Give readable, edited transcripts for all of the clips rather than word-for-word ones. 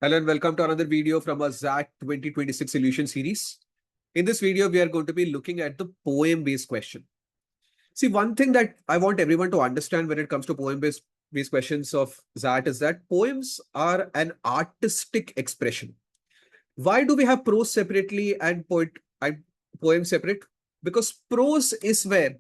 Hello and welcome to another video from our XAT 2026 solution series. In this video, we are going to be looking at the poem-based question. See, one thing that I want everyone to understand when it comes to poem-based questions of XAT is that poems are an artistic expression. Why do we have prose separately and poem separate? Because prose is where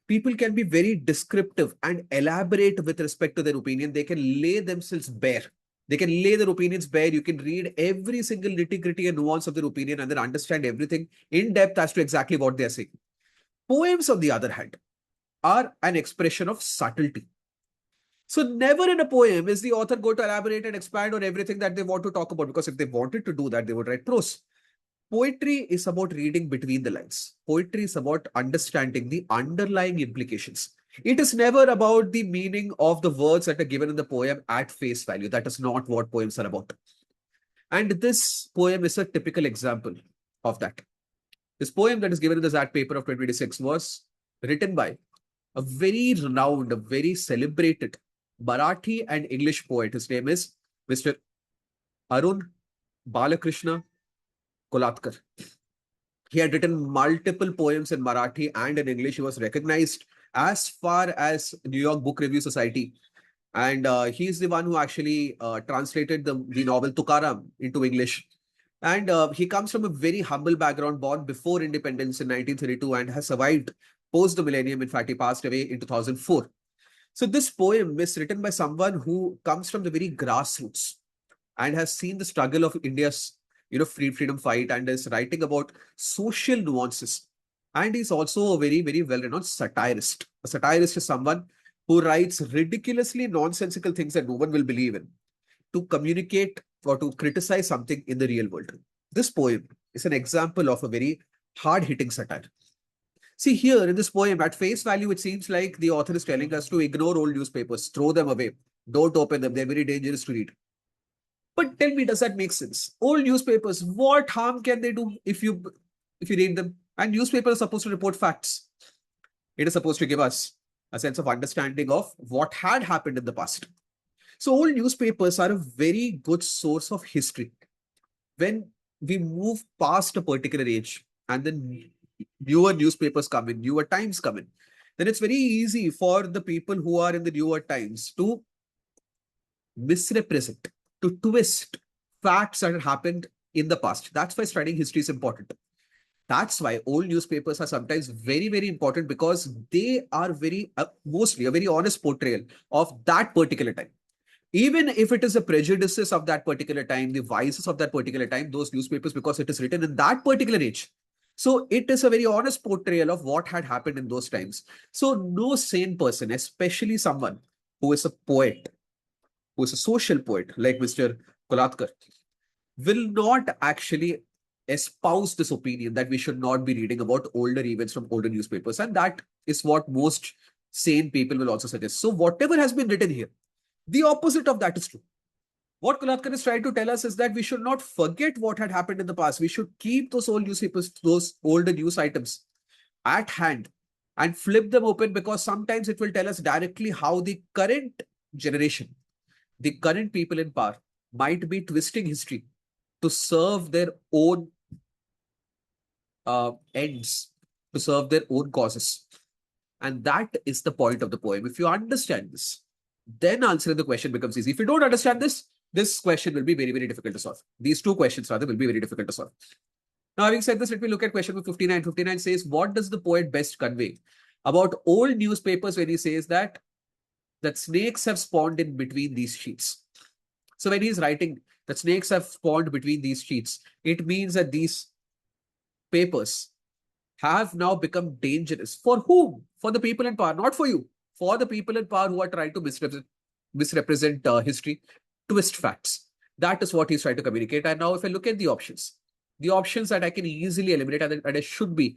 people can be very descriptive and elaborate with respect to their opinion. They can lay themselves bare. They can lay their opinions bare. You can read every single nitty-gritty and nuance of their opinion and then understand everything in depth as to exactly what they are saying. Poems, on the other hand, are an expression of subtlety. So never in a poem is the author going to elaborate and expand on everything that they want to talk about, because if they wanted to do that, they would write prose. Poetry is about reading between the lines. Poetry is about understanding the underlying implications. It is never about the meaning of the words that are given in the poem at face value. That is not what poems are about. And this poem is a typical example of that. This poem that is given in the XAT paper of 2026 was written by a very renowned, a very celebrated Marathi and English poet. His name is Mr. Arun Balakrishna Kolatkar. He had written multiple poems in Marathi and in English. He was recognized as far as New York Book Review Society. And he's the one who actually translated the novel Tukaram into English. And he comes from a very humble background, born before independence in 1932 and has survived post the millennium. In fact, he passed away in 2004. So this poem is written by someone who comes from the very grassroots and has seen the struggle of India's freedom fight and is writing about social nuances. And he's also a very, very well-renowned satirist. A satirist is someone who writes ridiculously nonsensical things that no one will believe in to communicate or to criticize something in the real world. This poem is an example of a very hard-hitting satire. See, here in this poem, at face value, it seems like the author is telling us to ignore old newspapers, throw them away, don't open them, they're very dangerous to read. But tell me, does that make sense? Old newspapers, what harm can they do if you read them? And newspapers are supposed to report facts. It is supposed to give us a sense of understanding of what had happened in the past. So old newspapers are a very good source of history. When we move past a particular age and then newer newspapers come in, newer times come in, then it's very easy for the people who are in the newer times to misrepresent, to twist facts that had happened in the past. That's why studying history is important. That's why old newspapers are sometimes very, very important, because they are mostly a very honest portrayal of that particular time. Even if it is the prejudices of that particular time, the vices of that particular time, those newspapers, because it is written in that particular age. So it is a very honest portrayal of what had happened in those times. So no sane person, especially someone who is a poet, who is a social poet like Mr. Kolatkar, will not actually espouse this opinion that we should not be reading about older events from older newspapers. And that is what most sane people will also suggest. So whatever has been written here, the opposite of that is true. What Kolatkar is trying to tell us is that we should not forget what had happened in the past. We should keep those old newspapers, those older news items at hand and flip them open, because sometimes it will tell us directly how the current generation, the current people in power, might be twisting history to serve their own ends, to serve their own causes. And that is the point of the poem. If you understand this, then answering the question becomes easy. If you don't understand this question will be very, very difficult to solve. These two questions rather will be very difficult to solve. Now, having said this, let me look at question 59. 59 says, what does the poet best convey about old newspapers when he says that snakes have spawned in between these sheets? So when he's writing that snakes have spawned between these sheets, it means that these papers have now become dangerous. For whom? For the people in power, not for you. For the people in power who are trying to misrepresent history, twist facts. That is what he's trying to communicate. And now if I look at the options that I can easily eliminate and I should be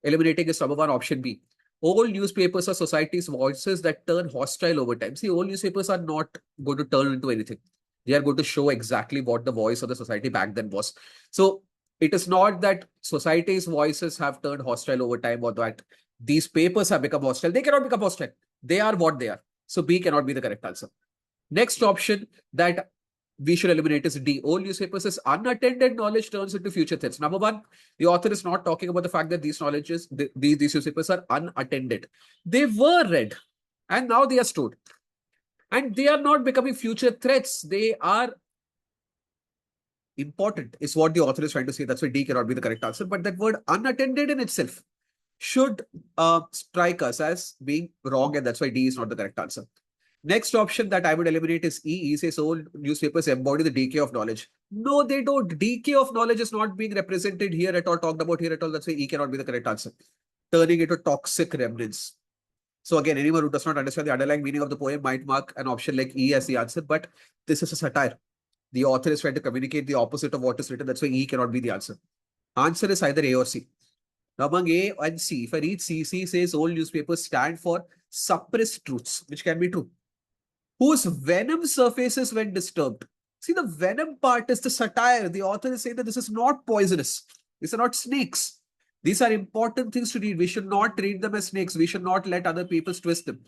eliminating is number one, option B. Old newspapers are society's voices that turn hostile over time. See, old newspapers are not going to turn into anything. They are going to show exactly what the voice of the society back then was. So it is not that society's voices have turned hostile over time, or that these papers have become hostile. They cannot become hostile. They are what they are. So B cannot be the correct answer. Next option, that we should eliminate is D. Old newspapers is unattended knowledge turns into future threats. Number one, the author is not talking about the fact that these knowledges, these newspapers are unattended. They were read and now they are stored. And they are not becoming future threats. They are important, is what the author is trying to say. That's why D cannot be the correct answer. But that word unattended in itself should strike us as being wrong, and that's why D is not the correct answer. Next option that I would eliminate is E. E says old newspapers embody the decay of knowledge. No, they don't. Decay of knowledge is not being represented here at all, talked about here at all. That's why E cannot be the correct answer. Turning into toxic remnants. So again, anyone who does not understand the underlying meaning of the poem might mark an option like E as the answer, but this is a satire. The author is trying to communicate the opposite of what is written. That's why E cannot be the answer. Answer is either A or C. Now, among A and C, if I read C, C says old newspapers stand for suppressed truths, which can be true, whose venom surfaces when disturbed. See, the venom part is the satire. The author is saying that this is not poisonous. These are not snakes. These are important things to read. We should not treat them as snakes. We should not let other people twist them.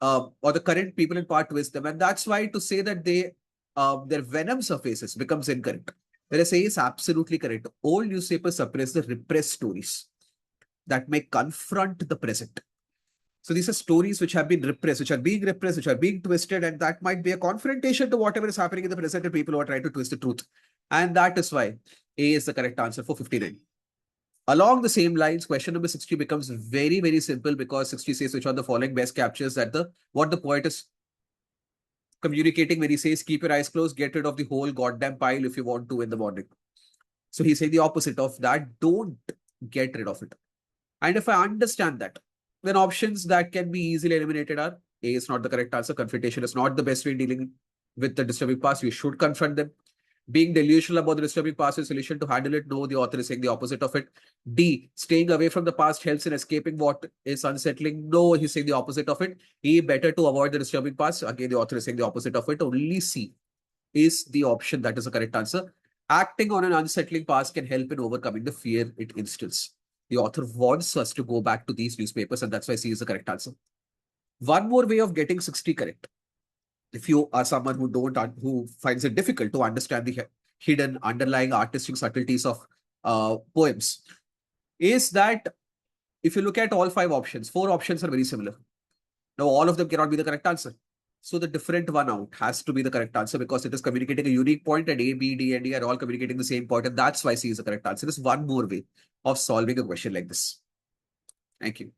Or the current people in part twist them. And that's why to say that their venom surfaces becomes incorrect. Whereas A is absolutely correct. Old newspapers suppress the repressed stories that may confront the present. So these are stories which have been repressed, which are being repressed, which are being twisted, and that might be a confrontation to whatever is happening in the present and people who are trying to twist the truth. And that is why A is the correct answer for 59. Along the same lines, question number 60 becomes very, very simple because 60 says which one the following best captures that what the poet is communicating when he says, keep your eyes closed, get rid of the whole goddamn pile if you want to in the morning. So he's saying the opposite of that. Don't get rid of it. And if I understand that, then options that can be easily eliminated are A is not the correct answer. Confrontation is not the best way in dealing with the disturbing past. We should confront them. Being delusional about the disturbing past is a solution to handle it. No, the author is saying the opposite of it. D, staying away from the past helps in escaping what is unsettling. No, he's saying the opposite of it. E, better to avoid the disturbing past. Again, the author is saying the opposite of it. Only C is the option that is the correct answer. Acting on an unsettling past can help in overcoming the fear it instills. The author wants us to go back to these newspapers, and that's why C is the correct answer. One more way of getting 60 correct, if you are someone who finds it difficult to understand the hidden underlying artistic subtleties of poems, is that if you look at all 5 options, 4 options are very similar. Now, all of them cannot be the correct answer. So the different one out has to be the correct answer because it is communicating a unique point, and A, B, D, and D are all communicating the same point, and that's why C is the correct answer. There's one more way of solving a question like this. Thank you.